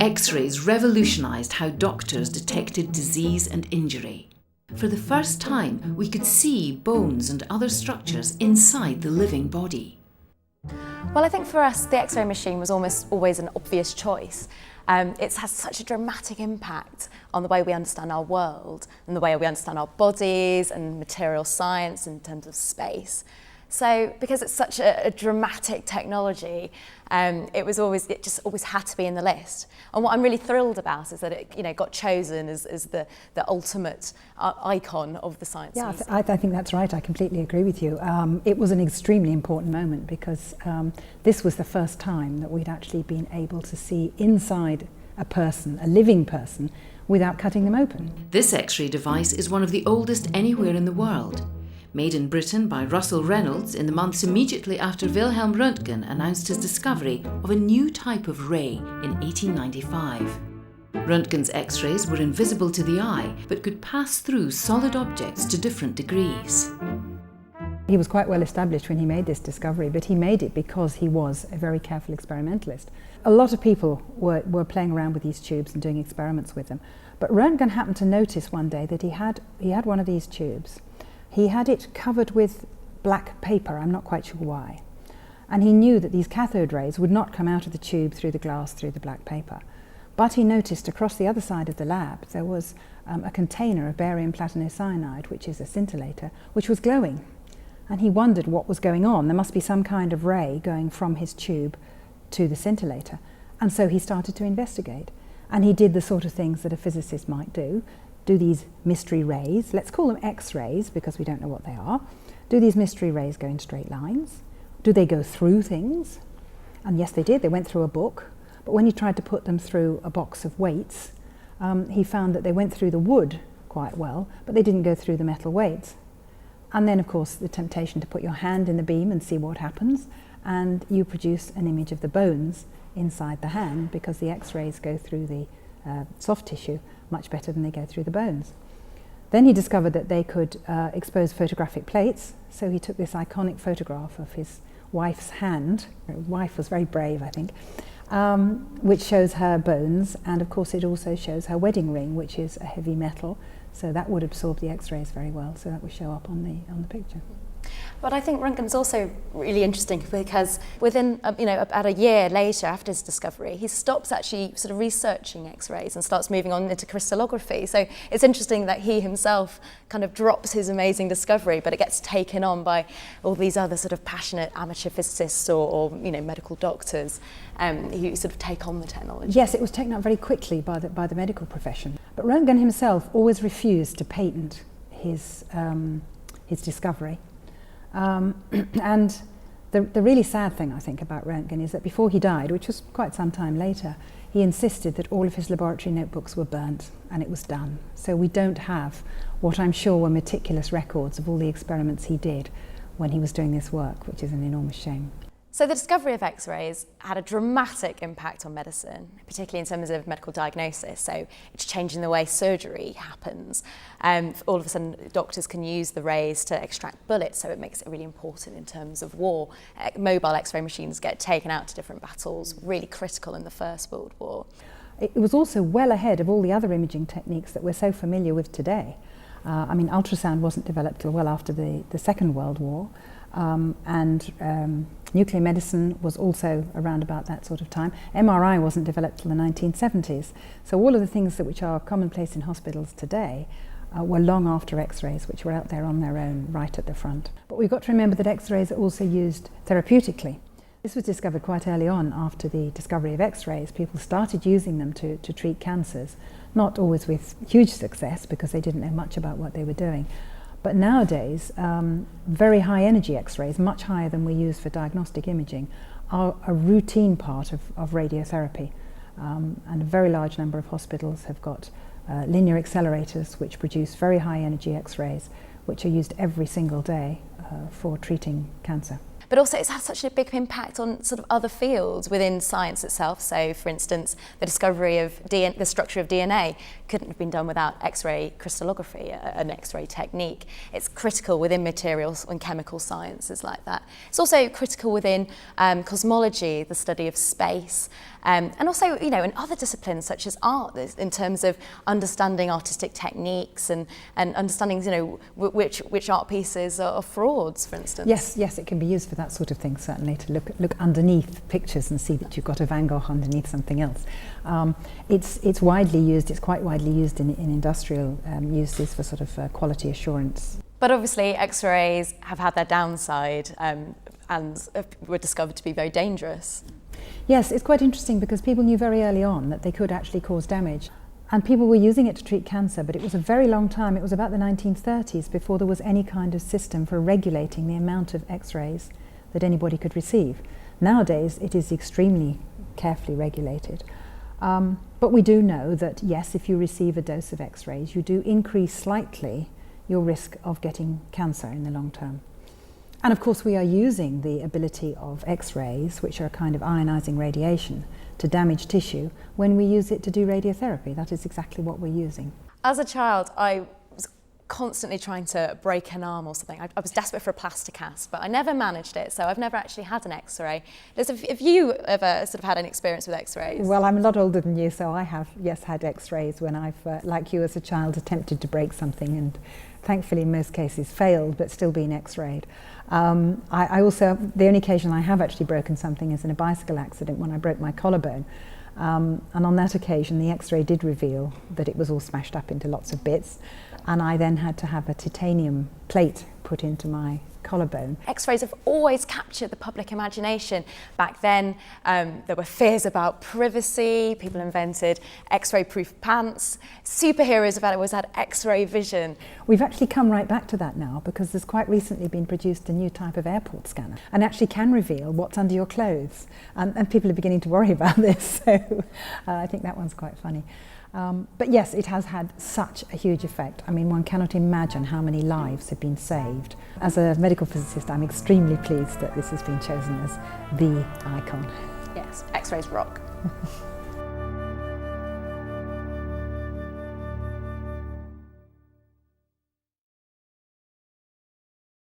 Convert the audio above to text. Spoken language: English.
X-rays revolutionised how doctors detected disease and injury. For the first time, we could see bones and other structures inside the living body. Well, I think for us, the X-ray machine was almost always an obvious choice. It has such a dramatic impact on the way we understand our world and the way we understand our bodies and material science in terms of space. So because it's such a dramatic technology, it just always had to be in the list. And what I'm really thrilled about is that it got chosen as the ultimate icon of the science. Yeah, I think that's right. I completely agree with you. It was an extremely important moment because this was the first time that we'd actually been able to see inside a person, a living person, without cutting them open. This X-ray device is one of the oldest anywhere in the world. Made in Britain by Russell Reynolds in the months immediately after Wilhelm Röntgen announced his discovery of a new type of ray in 1895. Röntgen's X-rays were invisible to the eye, but could pass through solid objects to different degrees. He was quite well established when he made this discovery, but he made it because he was a very careful experimentalist. A lot of people were playing around with these tubes and doing experiments with them, but Röntgen happened to notice one day that he had one of these tubes. He had it covered with black paper, I'm not quite sure why. And he knew that these cathode rays would not come out of the tube through the glass, through the black paper. But he noticed across the other side of the lab there was a container of barium platinocyanide, which is a scintillator, which was glowing. And he wondered what was going on. There must be some kind of ray going from his tube to the scintillator. And so he started to investigate. And he did the sort of things that a physicist might do these mystery rays, let's call them X-rays because we don't know what they are. Do these mystery rays go in straight lines? Do they go through things? And yes, they did. They went through a book. But when he tried to put them through a box of weights, he found that they went through the wood quite well, but they didn't go through the metal weights. And then, of course, the temptation to put your hand in the beam and see what happens, and you produce an image of the bones inside the hand because the X-rays go through the soft tissue much better than they go through the bones. Then he discovered that they could expose photographic plates, so he took this iconic photograph of his wife's hand. Her wife was very brave, I think, which shows her bones, and of course it also shows her wedding ring, which is a heavy metal, so that would absorb the X-rays very well, so that would show up on the picture. But I think Röntgen's also really interesting because within, about a year later after his discovery, he stops actually sort of researching X-rays and starts moving on into crystallography. So it's interesting that he himself kind of drops his amazing discovery, but it gets taken on by all these other sort of passionate amateur physicists or medical doctors who sort of take on the technology. Yes, it was taken up very quickly by the medical profession. But Röntgen himself always refused to patent his discovery. And the really sad thing, I think, about Röntgen is that before he died, which was quite some time later, he insisted that all of his laboratory notebooks were burnt, and it was done. So we don't have what I'm sure were meticulous records of all the experiments he did when he was doing this work, which is an enormous shame. So the discovery of X-rays had a dramatic impact on medicine, particularly in terms of medical diagnosis. So it's changing the way surgery happens. All of a sudden, doctors can use the rays to extract bullets, so it makes it really important in terms of war. Mobile X-ray machines get taken out to different battles, really critical in the First World War. It was also well ahead of all the other imaging techniques that we're so familiar with today. Ultrasound wasn't developed till well after the Second World War. Nuclear medicine was also around about that sort of time. MRI wasn't developed till the 1970s. So all of the things which are commonplace in hospitals today were long after X-rays, which were out there on their own right at the front. But we've got to remember that X-rays are also used therapeutically. This was discovered quite early on after the discovery of X-rays. People started using them to treat cancers, not always with huge success because they didn't know much about what they were doing. But nowadays, very high energy X-rays, much higher than we use for diagnostic imaging, are a routine part of radiotherapy. And a very large number of hospitals have got linear accelerators which produce very high energy X-rays, which are used every single day for treating cancer. but also it's had such a big impact on sort of other fields within science itself. So, for instance, the discovery of the structure of DNA couldn't have been done without X-ray crystallography, an X-ray technique. It's critical within materials and chemical sciences like that. It's also critical within cosmology, the study of space, and also, in other disciplines such as art, in terms of understanding artistic techniques and understanding, which art pieces are frauds, for instance. Yes, it can be used for that sort of thing, certainly, to look underneath pictures and see that you've got a Van Gogh underneath something else. It's widely used, it's quite widely used in industrial uses for sort of quality assurance. But obviously X-rays have had their downside and were discovered to be very dangerous. Yes, it's quite interesting because people knew very early on that they could actually cause damage. And people were using it to treat cancer, but it was a very long time. It was about the 1930s before there was any kind of system for regulating the amount of X-rays that anybody could receive. Nowadays, it is extremely carefully regulated. But we do know that, yes, if you receive a dose of X-rays, you do increase slightly your risk of getting cancer in the long term. And of course, we are using the ability of X-rays, which are a kind of ionizing radiation, to damage tissue when we use it to do radiotherapy. That is exactly what we're using. As a child, I was constantly trying to break an arm or something. I was desperate for a plaster cast, but I never managed it, so I've never actually had an X-ray. Liz, have you ever sort of had an experience with X-rays? Well, I'm a lot older than you, so I have, yes, had X-rays when I've, like you as a child, attempted to break something and thankfully in most cases failed, but still been X-rayed. I also, the only occasion I have actually broken something is in a bicycle accident when I broke my collarbone. And on that occasion, the X-ray did reveal that it was all smashed up into lots of bits, and I then had to have a titanium plate put into my collarbone. X-rays have always captured the public imagination. Back then, there were fears about privacy. People invented X-ray-proof pants. Superheroes have always had X-ray vision. We've actually come right back to that now because there's quite recently been produced a new type of airport scanner and actually can reveal what's under your clothes. And people are beginning to worry about this, so I think that one's quite funny. But yes, it has had such a huge effect. I mean, one cannot imagine how many lives have been saved. As a medical physicist, I'm extremely pleased that this has been chosen as the icon. Yes, X-rays rock.